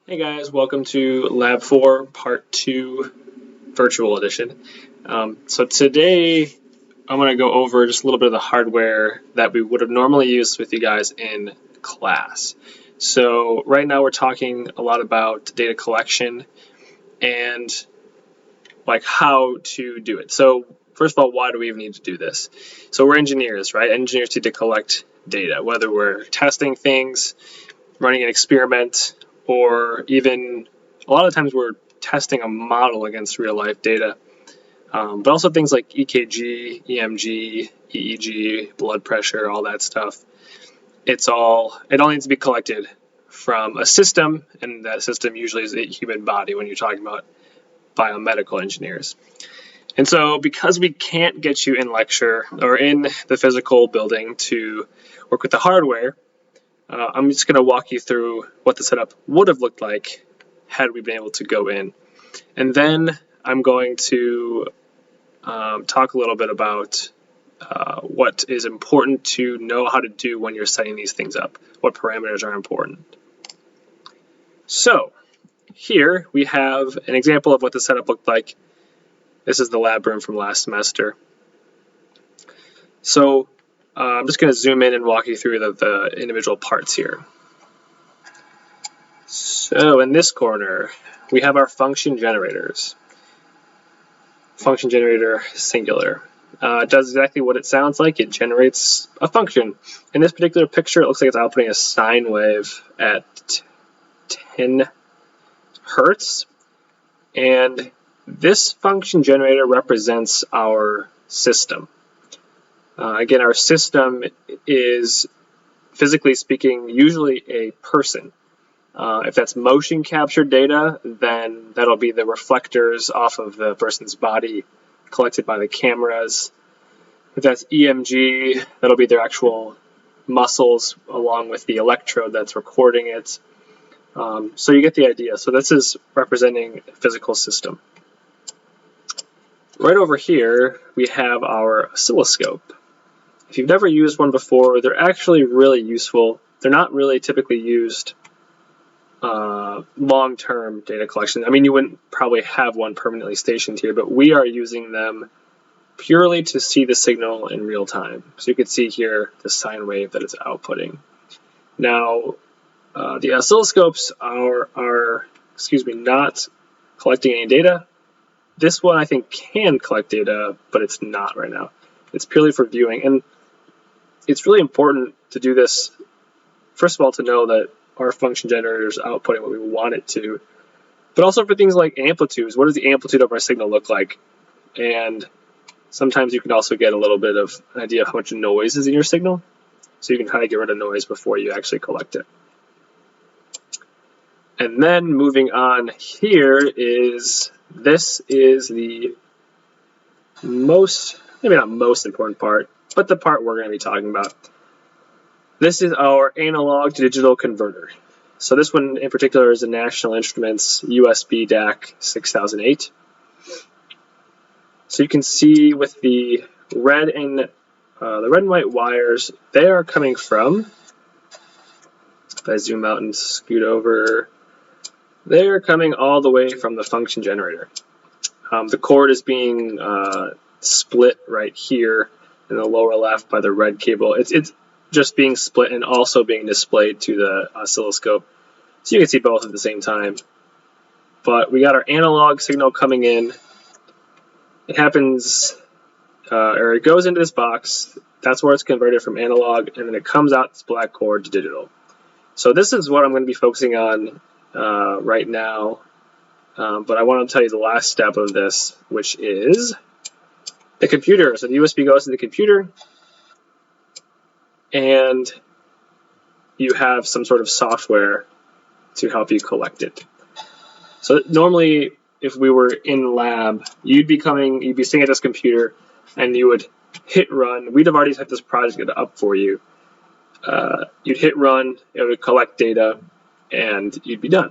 Hey guys, welcome to Lab 4, Part 2, Virtual Edition. So today I'm going to go over just a little bit of the hardware that we would have normally used with you guys in class. So right now we're talking a lot about data collection and like how to do it. So first of all, why do we even need to do this? So we're engineers, right? Engineers need to collect data, whether we're testing things, running an experiment, or even a lot of times we're testing a model against real life data. But also things like EKG, EMG, EEG, blood pressure, all that stuff. It all needs to be collected from a system, and that system usually is a human body when you're talking about biomedical engineers. And so because we can't get you in lecture or in the physical building to work with the hardware, I'm just going to walk you through what the setup would have looked like had we been able to go in. And then I'm going to talk a little bit about what is important to know how to do when you're setting these things up, what parameters are important. So here we have an example of what the setup looked like. This is the lab room from last semester. So I'm just going to zoom in and walk you through the individual parts here. So in this corner, we have our function generators. Function generator singular. It does exactly what it sounds like. It generates a function. In this particular picture, it looks like it's outputting a sine wave at 10 hertz. And this function generator represents our system. Again, our system is, physically speaking, usually a person. If that's motion captured data, then that'll be the reflectors off of the person's body collected by the cameras. If that's EMG, that'll be their actual muscles along with the electrode that's recording it. So you get the idea. So this is representing a physical system. Right over here, we have our oscilloscope. If you've never used one before, they're actually really useful. They're not really typically used long-term data collection. I mean, you wouldn't probably have one permanently stationed here, but we are using them purely to see the signal in real time. So you can see here the sine wave that it's outputting. Now, the oscilloscopes are not collecting any data. This one I think can collect data, but it's not right now. It's purely for viewing, and it's really important to do this, first of all, to know that our function generator is outputting what we want it to, but also for things like amplitudes. What does the amplitude of our signal look like? And sometimes you can also get a little bit of an idea of how much noise is in your signal, so you can kind of get rid of noise before you actually collect it. And then moving on here this is the most, maybe not most important part, but the part we're going to be talking about. This is our analog to digital converter. So this one in particular is the National Instruments USB DAC 6008. So you can see with the red and white wires, they are coming from, if I zoom out and scoot over, they're coming all the way from the function generator. The cord is being split right here in the lower left by the red cable. It's just being split and also being displayed to the oscilloscope, so you can see both at the same time. But we got our analog signal coming in. It happens, or it goes into this box. That's where it's converted from analog, and then it comes out this black cord to digital. So this is what I'm going to be focusing on right now. But I want to tell you the last step of this, which is the computer. So the USB goes to the computer, and you have some sort of software to help you collect it. So normally, if we were in lab, you'd be sitting at this computer, and you would hit run. We'd have already set this project up for you. You'd hit run, it would collect data, and you'd be done.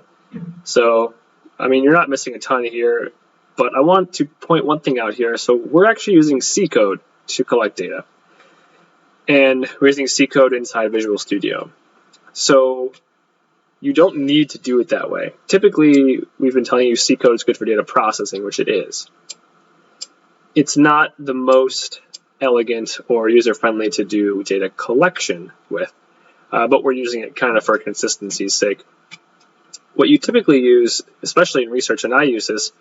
So, I mean, you're not missing a ton here, but I want to point one thing out here. So we're actually using C code to collect data, and we're using C code inside Visual Studio. So you don't need to do it that way. Typically, we've been telling you C code is good for data processing, which it is. It's not the most elegant or user-friendly to do data collection with, but we're using it kind of for consistency's sake. What you typically use, especially in research, and I use this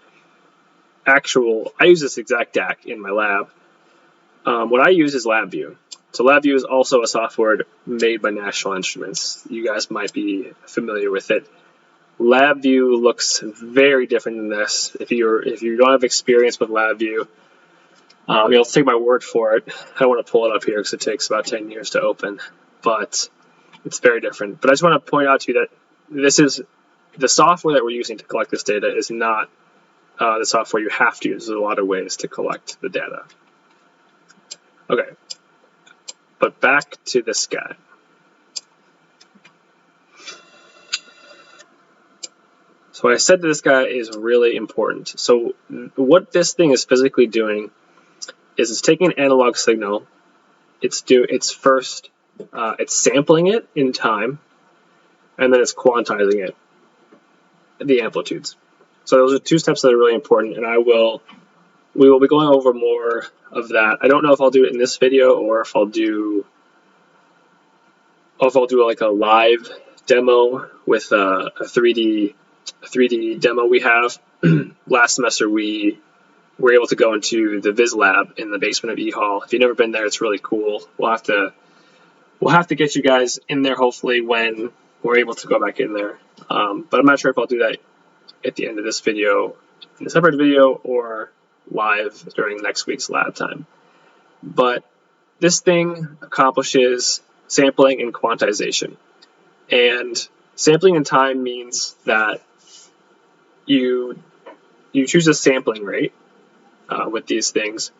exact DAC in my lab. What I use is LabVIEW. So LabVIEW is also a software made by National Instruments. You guys might be familiar with it. LabVIEW looks very different than this. If you don't have experience with LabVIEW, you'll take my word for it. I don't want to pull it up here because it takes about 10 years to open, but it's very different. But I just want to point out to you that this is the software that we're using to collect this data is not the software you have to use. There's a lot of ways to collect the data. Okay, but back to this guy. So I said that this guy is really important. So what this thing is physically doing is it's taking an analog signal. It's sampling it in time, and then it's quantizing it, the amplitudes. So those are two steps that are really important, and we will be going over more of that. I don't know if I'll do it in this video or if I'll do like a live demo with a 3D demo we have. Last semester we were able to go into the Viz lab in the basement of E Hall. If you've never been there, it's really cool. We'll have to get you guys in there hopefully when we're able to go back in there. But I'm not sure if I'll do that at the end of this video in a separate video or live during next week's lab time. But this thing accomplishes sampling and quantization. And sampling in time means that you choose a sampling rate with these things.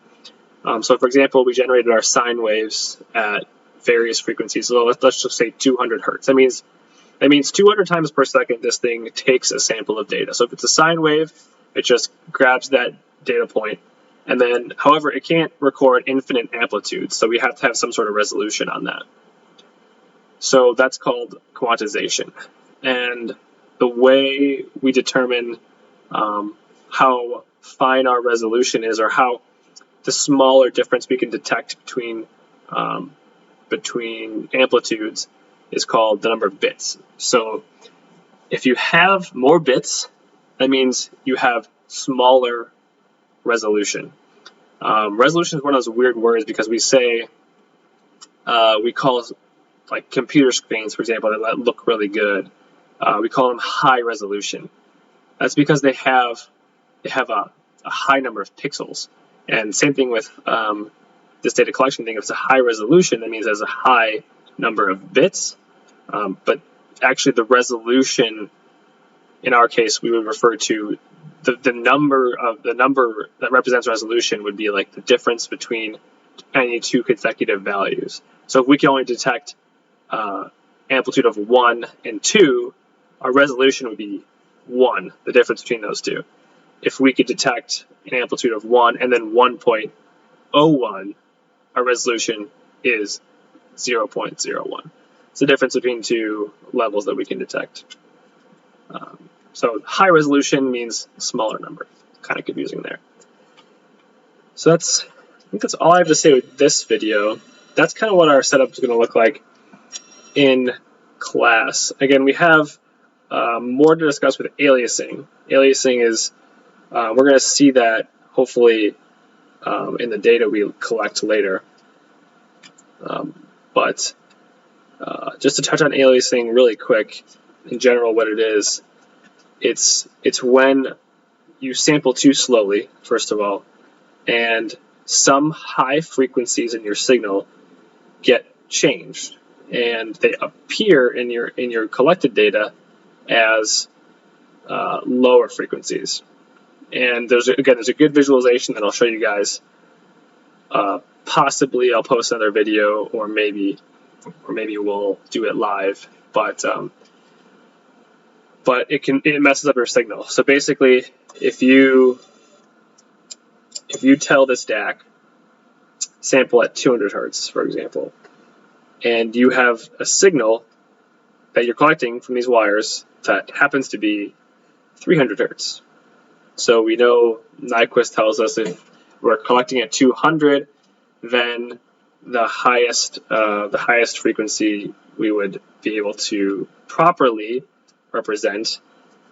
So for example, we generated our sine waves at various frequencies. So let's just say 200 hertz. That means 200 times per second this thing takes a sample of data. So if it's a sine wave, it just grabs that data point, and then, however, it can't record infinite amplitudes, so we have to have some sort of resolution on that. So that's called quantization. And the way we determine how fine our resolution is, or how the smaller difference we can detect between amplitudes, is called the number of bits. So if you have more bits, that means you have smaller resolution. Resolution is one of those weird words because we call like computer screens, for example, that look really good. We call them high resolution. That's because they have a high number of pixels. And same thing with this data collection thing. If it's a high resolution, that means there's a high number of bits. But actually, the resolution in our case, we would refer to the number that represents resolution would be like the difference between any two consecutive values. So if we can only detect amplitude of 1 and 2, our resolution would be 1, the difference between those two. If we could detect an amplitude of 1 and then 1.01, our resolution is 0.01. It's the difference between two levels that we can detect. So high resolution means smaller number. Kind of confusing there. So I think that's all I have to say with this video. That's kind of what our setup is going to look like in class. Again, we have more to discuss with aliasing. Aliasing is, we're going to see that hopefully in the data we collect later. But just to touch on aliasing really quick, in general what it is, it's when you sample too slowly, first of all, and some high frequencies in your signal get changed, and they appear in your collected data as lower frequencies. And there's a good visualization that I'll show you guys. Possibly I'll post another video, or maybe we'll do it live. But it messes up your signal. So basically, if you tell this DAC sample at 200 hertz, for example, and you have a signal that you're collecting from these wires that happens to be 300 hertz. So we know Nyquist tells us if we're collecting at 200, then the highest frequency we would be able to properly represent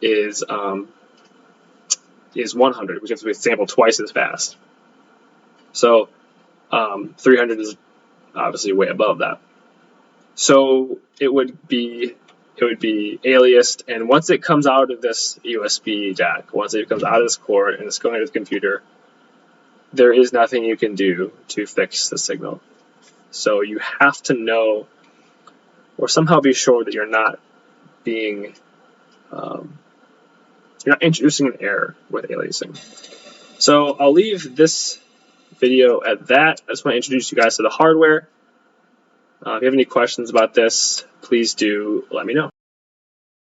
is 100, because we sample twice as fast. So 300 is obviously way above that. So it would be aliased, and once it comes out of this USB jack, once it comes out of this cord and it's going to the computer, there is nothing you can do to fix the signal. So you have to know, or somehow be sure, that you're not introducing an error with aliasing. So I'll leave this video at that. I just want to introduce you guys to the hardware. If you have any questions about this, please do let me know.